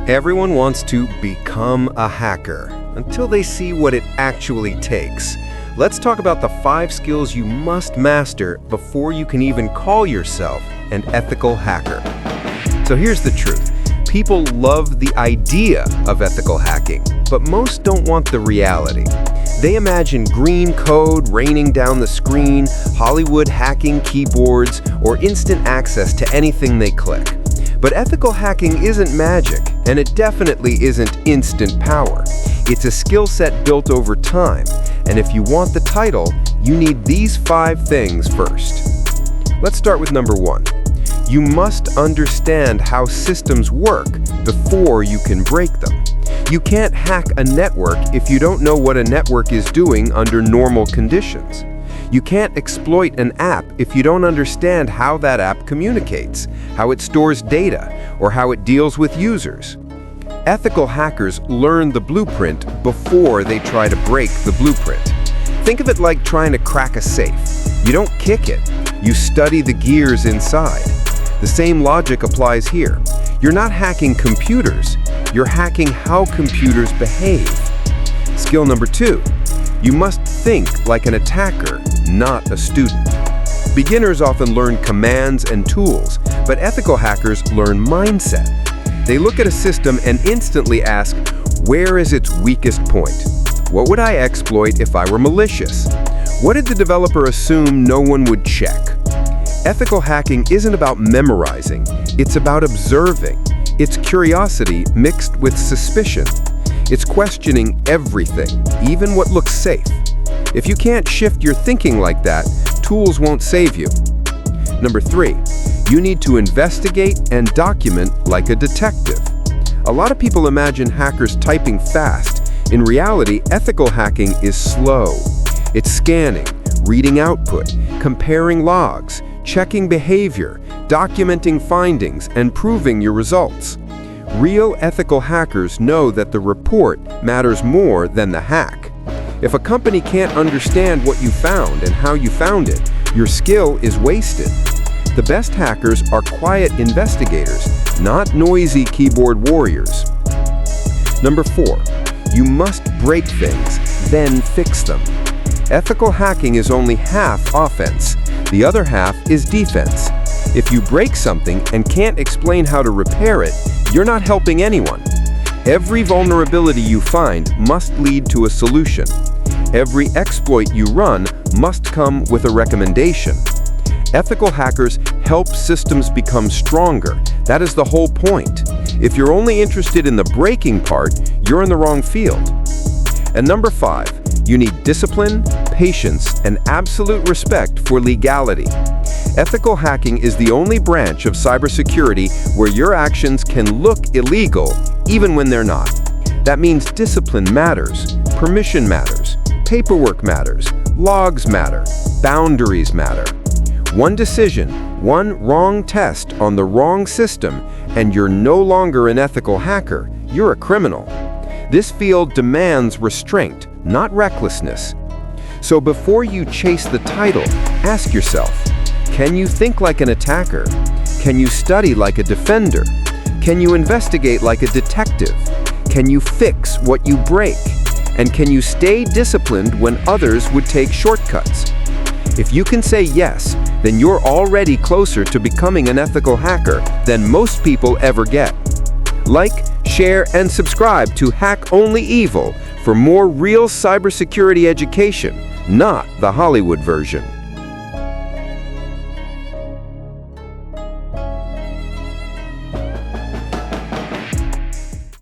Everyone wants to become a hacker until they see what it actually takes. Let's talk about the 5 skills you must master before you can even call yourself an ethical hacker. So here's the truth. People love the idea of ethical hacking, but most don't want the reality. They imagine green code raining down the screen, Hollywood hacking keyboards, or instant access to anything they click. But ethical hacking isn't magic, and it definitely isn't instant power. It's a skill set built over time, and if you want the title, you need these 5 things first. Let's start with number 1. You must understand how systems work before you can break them. You can't hack a network if you don't know what a network is doing under normal conditions. You can't exploit an app if you don't understand how that app communicates, how it stores data, or how it deals with users. Ethical hackers learn the blueprint before they try to break the blueprint. Think of it like trying to crack a safe. You don't kick it, you study the gears inside. The same logic applies here. You're not hacking computers, you're hacking how computers behave. Skill number 2. You must think like an attacker, not a student. Beginners often learn commands and tools, but ethical hackers learn mindset. They look at a system and instantly ask, where is its weakest point? What would I exploit if I were malicious? What did the developer assume no one would check? Ethical hacking isn't about memorizing, it's about observing. It's curiosity mixed with suspicion. It's questioning everything, even what looks safe. If you can't shift your thinking like that, tools won't save you. Number 3, you need to investigate and document like a detective. A lot of people imagine hackers typing fast. In reality, ethical hacking is slow. It's scanning, reading output, comparing logs, checking behavior, documenting findings, and proving your results. Real ethical hackers know that the report matters more than the hack. If a company can't understand what you found and how you found it, your skill is wasted. The best hackers are quiet investigators, not noisy keyboard warriors. Number 4, you must break things, then fix them. Ethical hacking is only half offense. The other half is defense. If you break something and can't explain how to repair it, you're not helping anyone. Every vulnerability you find must lead to a solution. Every exploit you run must come with a recommendation. Ethical hackers help systems become stronger. That is the whole point. If you're only interested in the breaking part, you're in the wrong field. And number 5, you need discipline, patience, and absolute respect for legality. Ethical hacking is the only branch of cybersecurity where your actions can look illegal even when they're not. That means discipline matters, permission matters, paperwork matters, logs matter, boundaries matter. One decision, one wrong test on the wrong system, and you're no longer an ethical hacker, you're a criminal. This field demands restraint, not recklessness. So before you chase the title, ask yourself, can you think like an attacker? Can you study like a defender? Can you investigate like a detective? Can you fix what you break? And can you stay disciplined when others would take shortcuts? If you can say yes, then you're already closer to becoming an ethical hacker than most people ever get. Like, share, and subscribe to Hack Only Evil for more real cybersecurity education, not the Hollywood version.